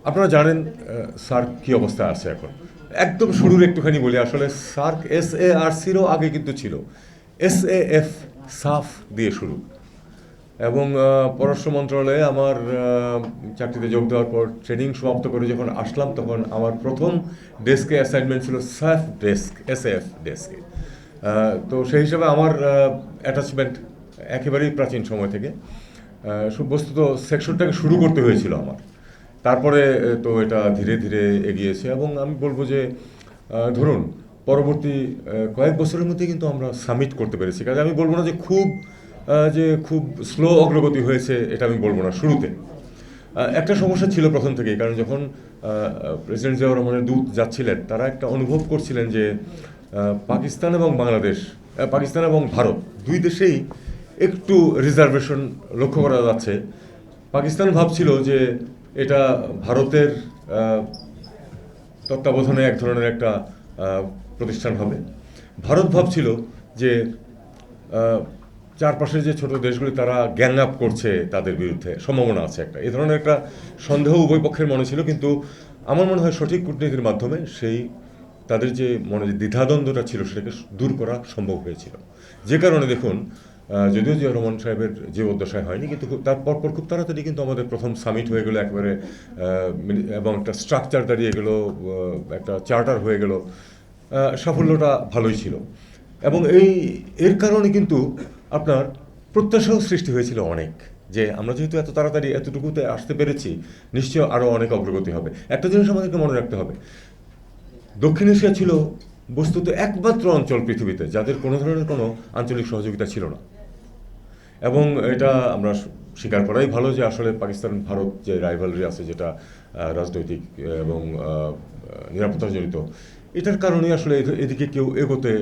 আপনারা জানেন সার্ক কী অবস্থায় আছে এখন। একদম শুরুর একটুখানি বলি, আসলে সার্ক SARC'রও আগে কিন্তু ছিল SAF, সাফ দিয়ে শুরু। এবং পররাষ্ট্র মন্ত্রণালয়ে আমার চাকরিতে যোগ দেওয়ার পর ট্রেনিং সমাপ্ত করে যখন আসলাম, তখন আমার প্রথম ডেস্কে অ্যাসাইনমেন্ট ছিল সাফ ডেস্ক, SAF ডেস্কে। তো সেই হিসাবে আমার অ্যাটাচমেন্ট একেবারেই প্রাচীন সময় থেকে। বস্তুত সেকশনটাকে শুরু করতে হয়েছিল আমার, তারপরে তো এটা ধীরে ধীরে এগিয়েছে। এবং আমি বলবো যে ধরুন পরবর্তী কয়েক বছরের মধ্যে কিন্তু আমরা সামিট করতে পেরেছি। কাজে আমি বলবো না যে খুব স্লো অগ্রগতি হয়েছে, এটা আমি বলবো না। শুরুতে একটা সমস্যা ছিল প্রথম থেকেই, কারণ যখন প্রেসিডেন্ট জিয়াউর রহমানের দূত যাচ্ছিলেন, তারা একটা অনুভব করছিলেন যে পাকিস্তান এবং বাংলাদেশ, পাকিস্তান এবং ভারত দুই দেশেই একটু রিজার্ভেশন লক্ষ্য করা যাচ্ছে। পাকিস্তান ভাবছিল যে এটা ভারতের তত্ত্বাবধানে এক ধরনের একটা প্রতিষ্ঠান হবে। ভারত ভাবছিল যে চারপাশের যে ছোট দেশগুলি তারা গ্যাং আপ করছে, তাদের বিরুদ্ধে সম্ভাবনা আছে একটা, এই ধরনের একটা সন্দেহ উভয় পক্ষের মনে ছিল। কিন্তু আমার মনে হয় সঠিক কূটনীতির মাধ্যমে সেই তাদের যে মনে যে দ্বিধাদ্বন্দ্বটা ছিল সেটাকে দূর করা সম্ভব হয়েছিল। যে কারণে দেখুন, যদিও জিয়া রহমান সাহেবের যে অধ্যবসায় হয়নি, কিন্তু তার পরপর খুব তাড়াতাড়ি কিন্তু আমাদের প্রথম সামিট হয়ে গেলো একেবারে, এবং একটা স্ট্রাকচার দাঁড়িয়ে গেলো, একটা চার্টার হয়ে গেল। সাফল্যটা ভালোই ছিল। এবং এর কারণে কিন্তু আপনার প্রত্যাশাও সৃষ্টি হয়েছিল অনেক, যে আমরা যেহেতু এত তাড়াতাড়ি এতটুকুতে আসতে পেরেছি, নিশ্চয় আরও অনেক অগ্রগতি হবে। একটা জিনিস আমাদেরকে মনে রাখতে হবে, দক্ষিণ এশিয়া ছিল বস্তুত একমাত্র অঞ্চল পৃথিবীতে যাদের কোনো ধরনের কোনো আঞ্চলিক সহযোগিতা ছিল না। এবং এটা আমরা স্বীকার করাই ভালো যে আসলে পাকিস্তান ভারত যে রাইভালরি আছে, যেটা রাজনৈতিক এবং নিরাপত্তাজনিত, এটার কারণে আসলে এদিকে কেউ এগোতে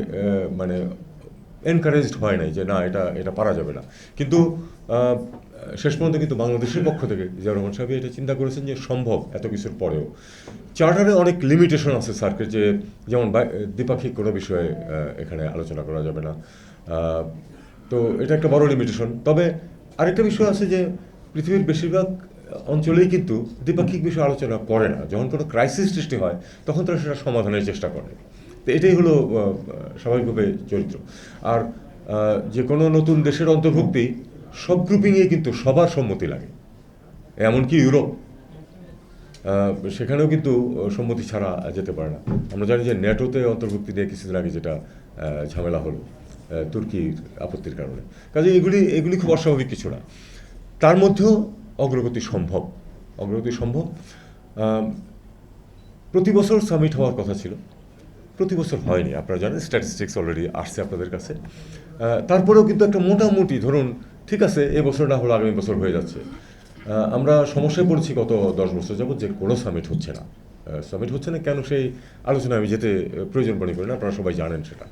মানে এনকারেজড হয় নাই, যে না এটা এটা পারা যাবে না। কিন্তু শেষ পর্যন্ত কিন্তু বাংলাদেশের পক্ষ থেকে জিয়া রহমান সাহেব এটা চিন্তা করেছেন যে সম্ভব এত কিছুর পরেও। চার্টারে অনেক লিমিটেশন আছে সার্কের, যে যেমন দ্বিপাক্ষিক কোনো বিষয়ে এখানে আলোচনা করা যাবে না। তো এটা একটা বড় লিমিটেশন। তবে আরেকটা বিষয় আছে যে পৃথিবীর বেশিরভাগ অঞ্চলেই কিন্তু দ্বিপাক্ষিক বিষয়ে আলোচনা করে না। যখন কোনো ক্রাইসিস সৃষ্টি হয় তখন তারা সেটা সমাধানের চেষ্টা করে। তো এটাই হলো স্বাভাবিকভাবে চরিত্র। আর যে কোনো নতুন দেশের অন্তর্ভুক্তি সব গ্রুপিংয়ে কিন্তু সবার সম্মতি লাগে, এমনকি ইউরোপ, সেখানেও কিন্তু সম্মতি ছাড়া যেতে পারে না। আমরা জানি যে ন্যাটোতে অন্তর্ভুক্তি নিয়ে কিছুদিন আগে যেটা ঝামেলা হলো তুর্কির আপত্তির কারণে। কাজে এগুলি খুব অস্বাভাবিক কিছু না। তার মধ্যেও অগ্রগতি সম্ভব, অগ্রগতি সম্ভব। প্রতি বছর সামিট হওয়ার কথা ছিল, প্রতি বছর হয়নি। আপনারা জানেন, স্ট্যাটিস্টিক্স অলরেডি আসছে আপনাদের কাছে। তারপরেও কিন্তু একটা মোটামুটি ধরুন, ঠিক আছে এবছর না হলো আগামী বছর হয়ে যাচ্ছে। আমরা সমস্যায় পড়েছি গত 10 বছর যাবত যে কোনো সামিট হচ্ছে না। সামিট হচ্ছে না কেন, সেই আলোচনায় আমি যেতে প্রয়োজন মনে করি না, আপনারা সবাই জানেন সেটা।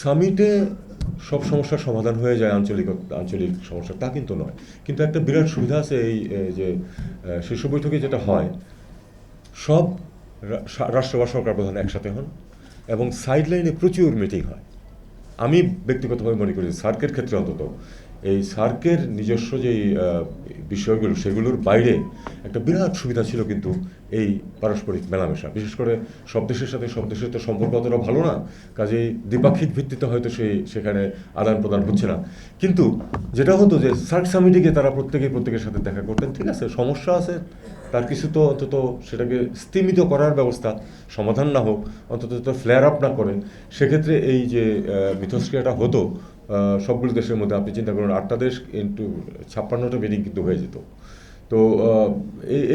সামিটে সব সমস্যার সমাধান হয়ে যায়, আঞ্চলিক সমস্যা, তা কিন্তু নয়। কিন্তু একটা বিরাট সুবিধা আছে এই যে শীর্ষ বৈঠকে যেটা হয়, সব রাষ্ট্র বা সরকার প্রধান একসাথে হন এবং সাইডলাইনে প্রচুর মিটিং হয়। আমি ব্যক্তিগতভাবে মনে করি সার্কের ক্ষেত্রে অন্তত এই সার্কের নিজস্ব যেই বিষয়গুলো, সেগুলোর বাইরে একটা বিরাট সুবিধা ছিল কিন্তু এই পারস্পরিক মেলামেশা। বিশেষ করে সব দেশের সাথে সব দেশের তো সম্পর্ক অতটা ভালো না, কাজেই দ্বিপাক্ষিক ভিত্তিতে হয়তো সেখানে আদান প্রদান হচ্ছে না। কিন্তু যেটা হতো যে সার্ক সামিটে গিয়ে তারা প্রত্যেকের সাথে দেখা করতেন। ঠিক আছে, সমস্যা আছে, তার কিছু তো অন্তত সেটাকে স্তিমিত করার ব্যবস্থা, সমাধান না হোক অন্তত ফ্লেয়ার আপ না করে। সেক্ষেত্রে এই যে মিথস্ক্রিয়াটা হতো সবগুলো দেশের মধ্যে, আপনি চিন্তা করুন 8টা দেশ ইন্টু 56টা মিটিং কিন্তু হয়ে যেত। তো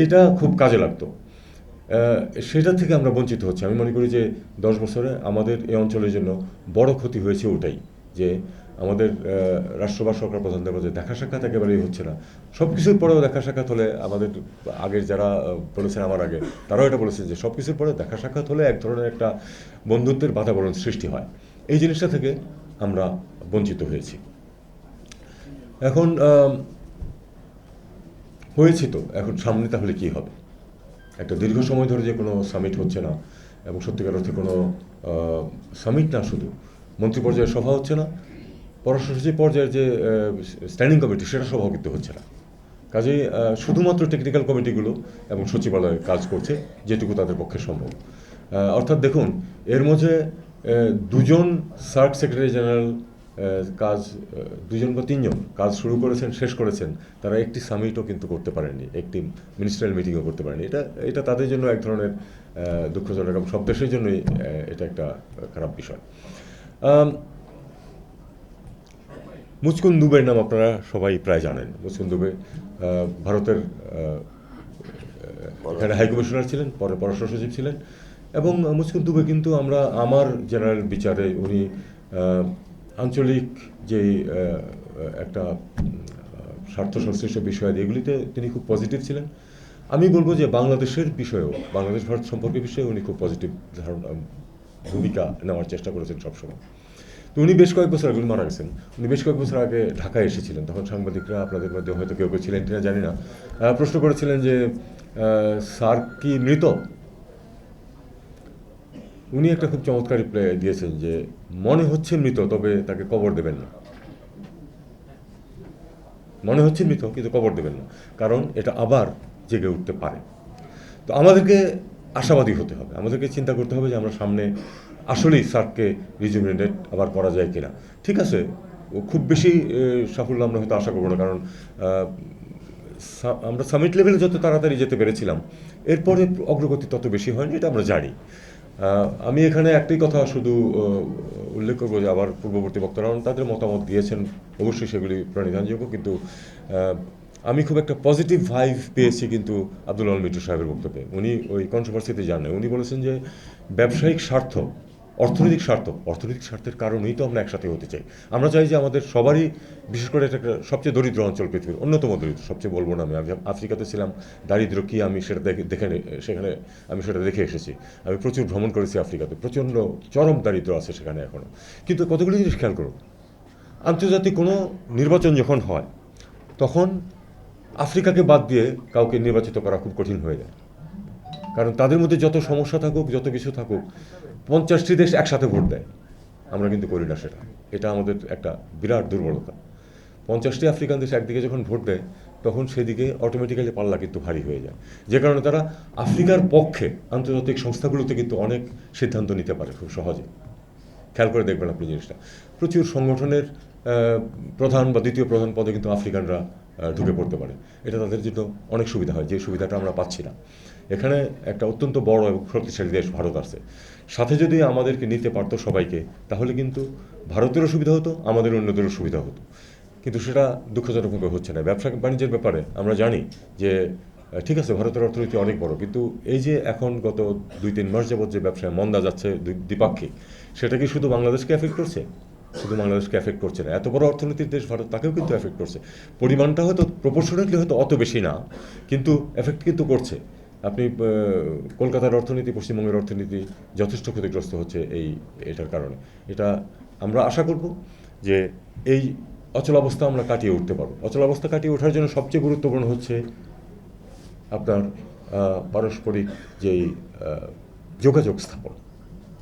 এইটা খুব কাজে লাগতো। সেটা থেকে আমরা বঞ্চিত হচ্ছি। আমি মনে করি যে 10 বছরে আমাদের এই অঞ্চলের জন্য বড় ক্ষতি হয়েছে ওটাই, যে আমাদের রাষ্ট্র বা সরকার প্রধানদের মধ্যে দেখা সাক্ষাৎ একেবারেই হচ্ছে না। সব কিছুর পরেও দেখা সাক্ষাৎ হলে, আমাদের আগের যারা বলেছেন আমার আগে, তারাও এটা বলেছেন যে সব কিছুর পরে দেখা সাক্ষাৎ হলে এক ধরনের একটা বন্ধুত্বের বাতাবরণ সৃষ্টি হয়। এই জিনিসটা থেকে আমরা বঞ্চিত হয়েছি। এখন হয়েছি তো, এখন সামনে তাহলে কী হবে? একটা দীর্ঘ সময় ধরে যে কোনো সামিট হচ্ছে না, এবং সত্যিকার অর্থে কোনো সামিট না, শুধু মন্ত্রী পর্যায়ের সভা হচ্ছে না, পররাষ্ট্র সচিব পর্যায়ের যে স্ট্যান্ডিং কমিটি, সেটা সভাও কিন্তু হচ্ছে না। কাজেই শুধুমাত্র টেকনিক্যাল কমিটিগুলো এবং সচিবালয় কাজ করছে যেটুকু তাদের পক্ষে সম্ভব। অর্থাৎ দেখুন, এর মধ্যে দুজন সার্ক সেক্রেটারি জেনারেল কাজ, দুজন বা তিনজন কাজ শুরু করেছেন, শেষ করেছেন, তারা একটি সামিটও কিন্তু করতে পারেননি, একটি মিনিস্ট্রিয়াল মিটিংও করতে পারেনি। এটা তাদের জন্য এক ধরনের দুঃখজনক, এবং সব দেশের জন্যই এটা একটা খারাপ বিষয়। মুচকুন দুবের নাম আপনারা সবাই প্রায় জানেন। মুচকুন দুবে ভারতের এখানে হাইকমিশনার ছিলেন, পরে পররাষ্ট্র সচিব ছিলেন, এবং মুচকুন দুবে কিন্তু আমার জেনারেল বিচারে উনি আঞ্চলিক যেই একটা স্বার্থ সংশ্লিষ্ট বিষয়াদি এগুলিতে তিনি খুব পজিটিভ ছিলেন। আমি বলবো যে বাংলাদেশের বিষয়েও, বাংলাদেশ ভারত সম্পর্কের বিষয়ে উনি খুব পজিটিভ ভূমিকা নেওয়ার চেষ্টা করেছেন সবসময়। তো উনি বেশ কয়েক বছর আগে, উনি মারা গেছেন, উনি বেশ কয়েক বছর আগে ঢাকায় এসেছিলেন। তখন সাংবাদিকরা, আপনাদের মধ্যে হয়তো কেউ কেউ ছিলেন কিনা জানি না, প্রশ্ন করেছিলেন যে স্যার কি মৃত? উনি একটা খুব চমৎকার রিপ্লাই দিয়েছেন যে মনে হচ্ছে মৃত, তবে তাকে কবর দেবেন না। মনে হচ্ছে মৃত, কিন্তু কবর দেবেন না, কারণ এটা আবার জেগে উঠতে পারে। তো আমাদেরকে আশাবাদী হতে হবে, আমাদেরকে চিন্তা করতে হবে যে আমরা সামনে আসলেই সার্ককে রিজুমিনেট আবার করা যায় কিনা। ঠিক আছে, খুব বেশি সাফল্য আমরা হয়তো আশা করবো না, কারণ আমরা সামিট লেভেলে যত তাড়াতাড়ি যেতে পেরেছিলাম, এরপরে অগ্রগতি তত বেশি হয়নি, এটা আমরা জানি। আমি এখানে একটাই কথা শুধু উল্লেখ করবো যে আবার পূর্ববর্তী বক্তারা তাদের মতামত দিয়েছেন, অবশ্যই সেগুলি প্রণিধানযোগ্য, কিন্তু আমি খুব একটা পজিটিভ ভাইব পেয়েছি কিন্তু আব্দুল আল মিন্টু সাহেবের বক্তব্যে। উনি ওই কন্ট্রোভার্সিতে যান না, উনি বলেছেন যে ব্যবসায়িক স্বার্থ, অর্থনৈতিক স্বার্থের কারণেই তো আমরা একসাথে হতে চাই। আমরা চাই যে আমাদের সবারই, বিশেষ করে এটা একটা সবচেয়ে দরিদ্র অঞ্চল পৃথিবীর, অন্যতম দরিদ্র, সবচেয়ে বলবো না, আমি আফ্রিকাতে ছিলাম, দারিদ্র কী আমি সেটা সেখানে আমি সেটা দেখে এসেছি। আমি প্রচুর ভ্রমণ করেছি আফ্রিকাতে, প্রচণ্ড চরম দারিদ্র আছে সেখানে এখনও। কিন্তু কতগুলি জিনিস খেয়াল করুন, আন্তর্জাতিক কোনো নির্বাচন যখন হয় তখন আফ্রিকাকে বাদ দিয়ে কাউকে নির্বাচিত করা খুব কঠিন হয়ে যায়, কারণ তাদের মধ্যে যত সমস্যা থাকুক, যত কিছু থাকুক, 50টি দেশ একসাথে ভোট দেয়, আমরা কিন্তু করি না সেটা। এটা আমাদের একটা বিরাট দুর্বলতা। 50টি আফ্রিকান দেশ একদিকে যখন ভোট দেয়, তখন সেদিকে অটোমেটিক্যালি পাল্লা কিন্তু ভারী হয়ে যায়, যে কারণে তারা আফ্রিকার পক্ষে আন্তর্জাতিক সংস্থাগুলোতে কিন্তু অনেক সিদ্ধান্ত নিতে পারে খুব সহজে। খেয়াল করে দেখবেন আপনি জিনিসটা, প্রচুর সংগঠনের প্রধান বা দ্বিতীয় প্রধান পদে কিন্তু আফ্রিকানরা ঢুকে পড়তে পারে। এটা তাদের জন্য অনেক সুবিধা হয়, যে সুবিধাটা আমরা পাচ্ছি না। এখানে একটা অত্যন্ত বড় এবং শক্তিশালী দেশ ভারত আছে, সাথে যদি আমাদেরকে নিতে পারতো সবাইকে, তাহলে কিন্তু ভারতেরও সুবিধা হতো, আমাদের অন্যদেরও সুবিধা হতো। কিন্তু সেটা দুঃখজনকভাবে হচ্ছে না। ব্যবসা বাণিজ্যের ব্যাপারে আমরা জানি যে ঠিক আছে, ভারতের অর্থনীতি অনেক বড়, কিন্তু এই যে এখন গত 2-3 মাস যাবৎ যে ব্যবসায় মন্দা যাচ্ছে দ্বিপাক্ষিক, সেটা কি শুধু বাংলাদেশকে এফেক্ট করছে? শুধু বাংলাদেশকে এফেক্ট করছে না, এত বড় অর্থনীতির দেশ ভারত, তাকেও কিন্তু এফেক্ট করছে। পরিমাণটা হয়তো প্রপোর্শনেটলি হয়তো অত বেশি না, কিন্তু এফেক্ট কিন্তু করছে। আপনি কলকাতার অর্থনীতি, পশ্চিমবঙ্গের অর্থনীতি যথেষ্ট ক্ষতিগ্রস্ত হচ্ছে এটার কারণে। এটা আমরা আশা করব যে এই অচলাবস্থা আমরা কাটিয়ে উঠতে পারবো। অচলাবস্থা কাটিয়ে ওঠার জন্য সবচেয়ে গুরুত্বপূর্ণ হচ্ছে আপনার পারস্পরিক যেই যোগাযোগ স্থাপন,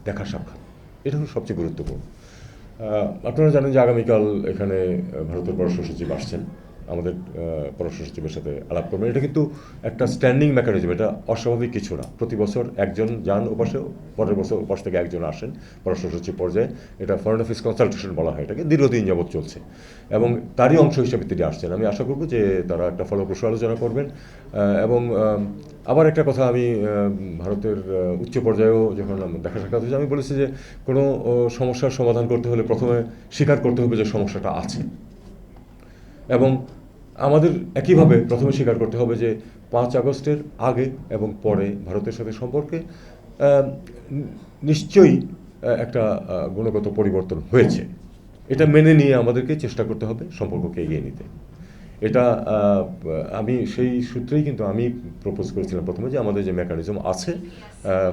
দেখা সাক্ষাৎ, এটা হলো সবচেয়ে গুরুত্বপূর্ণ। আপনারা জানেন যে আগামীকাল এখানে ভারতের পররাষ্ট্র সচিব আসছেন, আমাদের পররাষ্ট্র সচিবের সাথে আলাপ করবেন। এটা কিন্তু একটা স্ট্যান্ডিং মেকানিজম, এটা অস্বাভাবিক কিছু না। প্রতি বছর একজন যান ওপাশে, পরের বছর ওপাশ থেকে একজন আসেন পররাষ্ট্র সচিব পর্যায়ে। এটা ফরেন অফিস কনসালটেশন বলা হয় এটাকে, দীর্ঘদিন যাবৎ চলছে, এবং তারই অংশ হিসেবে তিনি আসছেন। আমি আশা করব যে তারা একটা ফলপ্রসূ আলোচনা করবেন। এবং আবার একটা কথা, আমি ভারতের উচ্চ পর্যায়েও যখন দেখা সাক্ষাৎ হয়েছে, আমি বলেছি যে কোনো সমস্যার সমাধান করতে হলে প্রথমে স্বীকার করতে হবে যে সমস্যাটা আছে, এবং আমাদের একইভাবে প্রথমে স্বীকার করতে হবে যে 5 আগস্টের আগে এবং পরে ভারতের সাথে সম্পর্কে নিশ্চয়ই একটা গুণগত পরিবর্তন হয়েছে। এটা মেনে নিয়ে আমাদেরকে চেষ্টা করতে হবে সম্পর্ককে এগিয়ে নিতে। এটা আমি সেই সূত্রেই কিন্তু আমি প্রপোজ করেছিলাম প্রথমে যে আমাদের যে মেকানিজম আছে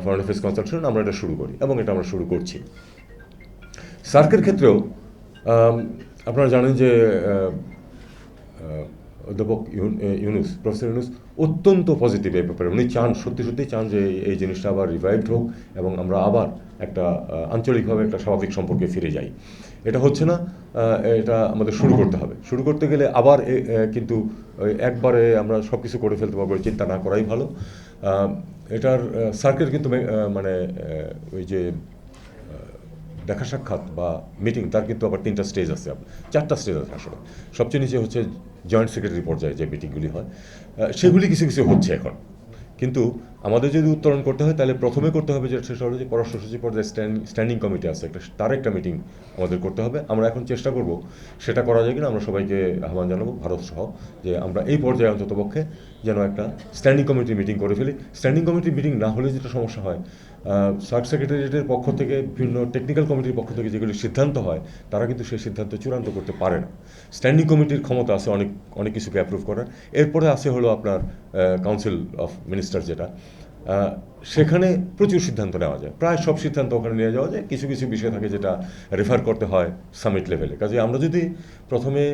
ফরেন অ্যাফেয়ার্স কনসালটেশন, আমরা এটা শুরু করি, এবং এটা আমরা শুরু করছি। সার্কের ক্ষেত্রেও আপনারা জানেন যে অধ্যাপক ইউনুস, প্রফেসর ইউনুস, অত্যন্ত পজিটিভ এই ব্যাপারে। উনি চান, সত্যি সত্যি চান যে এই জিনিসটা আবার রিভাইভড হোক এবং আমরা আবার একটা আঞ্চলিকভাবে একটা স্বাভাবিক সম্পর্কে ফিরে যাই। এটা হচ্ছে না, এটা আমাদের শুরু করতে হবে। শুরু করতে গেলে আবার কিন্তু একবারে আমরা সব কিছু করে ফেলতে পারবো, চিন্তা না করাই ভালো। এটার সার্কেল কিন্তু মানে ওই যে দেখা সাক্ষাৎ বা মিটিং, তার কিন্তু আবার 3টা স্টেজ আছে, 4টা স্টেজ আছে আসলে। সবচেয়ে নিচে হচ্ছে জয়েন্ট সেক্রেটারি পর্যায়ে যে মিটিংগুলি হয়, সেগুলি কিছু কিছু হচ্ছে এখন। কিন্তু আমাদের যদি উত্তরণ করতে হয় তাহলে প্রথমে করতে হবে সেটা হলো যে পররাষ্ট্র সচিব পর্যায়ে স্ট্যান্ডিং কমিটি আছে একটা, তার একটা মিটিং আমাদের করতে হবে। আমরা এখন চেষ্টা করব সেটা করা যায় কিনা। আমরা সবাইকে আহ্বান জানাবো, ভারত সহ, যে আমরা এই পর্যায়ে অন্ততপক্ষে যেন একটা স্ট্যান্ডিং কমিটি মিটিং করে ফেলি। স্ট্যান্ডিং কমিটি মিটিং না হলে যেটা সমস্যা হয়, সার্ক সেক্রেটারিয়েটের পক্ষ থেকে, বিভিন্ন টেকনিক্যাল কমিটির পক্ষ থেকে যেগুলি সিদ্ধান্ত হয়, তারা কিন্তু সেই সিদ্ধান্ত চূড়ান্ত করতে পারে না। স্ট্যান্ডিং কমিটির ক্ষমতা আছে অনেক অনেক কিছুকে অ্যাপ্রুভ করার। এরপরে আছে হলো আপনার কাউন্সিল অফ মিনিস্টার, যেটা সেখানে প্রচুর সিদ্ধান্ত নেওয়া যায়, প্রায় সব সিদ্ধান্ত ওখানে নিয়ে যাওয়া যায়। কিছু কিছু বিষয় থাকে যেটা রেফার করতে হয় সামিট লেভেলে। কাজে আমরা যদি প্রথমে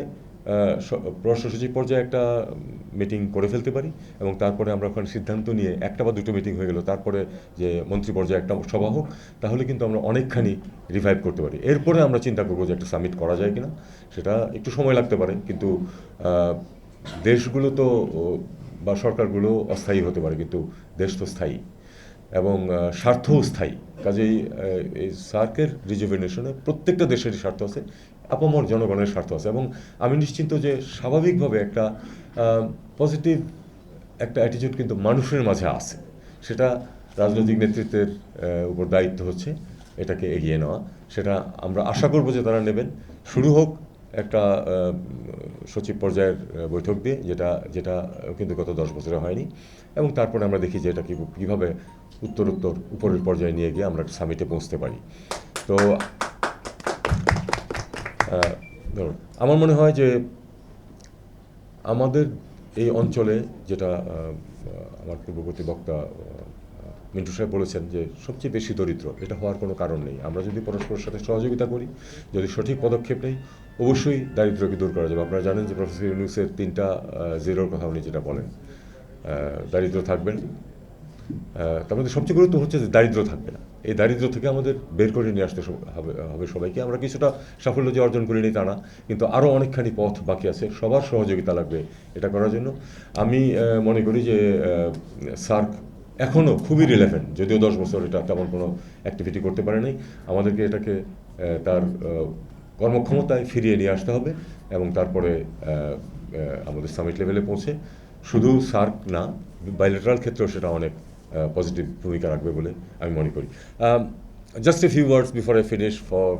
পররাষ্ট্র সচিব পর্যায়ে একটা মিটিং করে ফেলতে পারি এবং তারপরে আমরা ওখানে সিদ্ধান্ত নিয়ে একটা বা দুটো মিটিং হয়ে গেল, তারপরে যে মন্ত্রী পর্যায়ে একটা সভা হোক, তাহলে কিন্তু আমরা অনেকখানি রিভাইভ করতে পারি। এরপরে আমরা চিন্তা করবো যে একটা সামিট করা যায় কিনা। সেটা একটু সময় লাগতে পারে, কিন্তু দেশগুলো তো বা সরকারগুলো অস্থায়ী হতে পারে, কিন্তু দেশ তো স্থায়ী এবং স্বার্থও স্থায়ী। কাজেই এই সার্কের রিজুভেনেশনে প্রত্যেকটা দেশেরই স্বার্থ আছে, আপামর জনগণের স্বার্থ আছে। এবং আমি নিশ্চিন্ত যে স্বাভাবিকভাবে একটা পজিটিভ একটা অ্যাটিটিউড কিন্তু মানুষের মাঝে আছে। সেটা রাজনৈতিক নেতৃত্বের উপর দায়িত্ব হচ্ছে এটাকে এগিয়ে নেওয়া। সেটা আমরা আশা করব যে তারা নেবেন। শুরু হোক একটা সচিব পর্যায়ের বৈঠক দিয়ে, যেটা যেটা কিন্তু গত 10 বছরে হয়নি, এবং তারপরে আমরা দেখি যে এটা কীভাবে উত্তরোত্তর উপরের পর্যায়ে নিয়ে গিয়ে আমরা সামিটে পৌঁছতে পারি। তো ধরুন, আমার মনে হয় যে আমাদের এই অঞ্চলে, যেটা আমার পূর্ববর্তী বক্তা মিন্টু সাহেব বলেছেন, যে সবচেয়ে বেশি দরিদ্র, এটা হওয়ার কোনো কারণ নেই। আমরা যদি পরস্পরের সাথে সহযোগিতা করি, যদি সঠিক পদক্ষেপ নেই, অবশ্যই দারিদ্র্যকে দূর করা যাবে। আপনারা জানেন যে প্রফেসর ইউনূসের 3টা জিরোর কথা উনি যেটা বলেন, দারিদ্র থাকবেন, তার মধ্যে সবচেয়ে গুরুত্ব হচ্ছে যে দারিদ্র থাকবে না। এই দারিদ্র থেকে আমাদের বের করে নিয়ে আসতে হবে সবাইকে। আমরা কিছুটা সাফল্য যে অর্জন করিনি তা না, কিন্তু আরও অনেকখানি পথ বাকি আছে। সবার সহযোগিতা লাগবে এটা করার জন্য। আমি মনে করি যে সার্ক এখনও খুবই রিলেভেন্ট, যদিও 10 বছর এটা তেমন কোনো অ্যাক্টিভিটি করতে পারে নাই। আমাদেরকে এটাকে তার কর্মক্ষমতায় ফিরিয়ে নিয়ে আসতে হবে এবং তারপরে আমাদের সামিট লেভেলে পৌঁছে শুধু সার্ক না, বাইলেটারাল ক্ষেত্রেও সেটা অনেক পজিটিভ ভূমিকা রাখবে বলে আমি মনে করি। Just a few words before I finish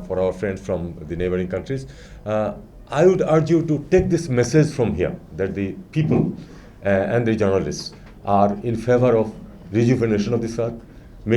for our friends from the neighboring countries. I would urge you to take this message from here, that the people and the journalists are in favor of rejuvenation of the SARC.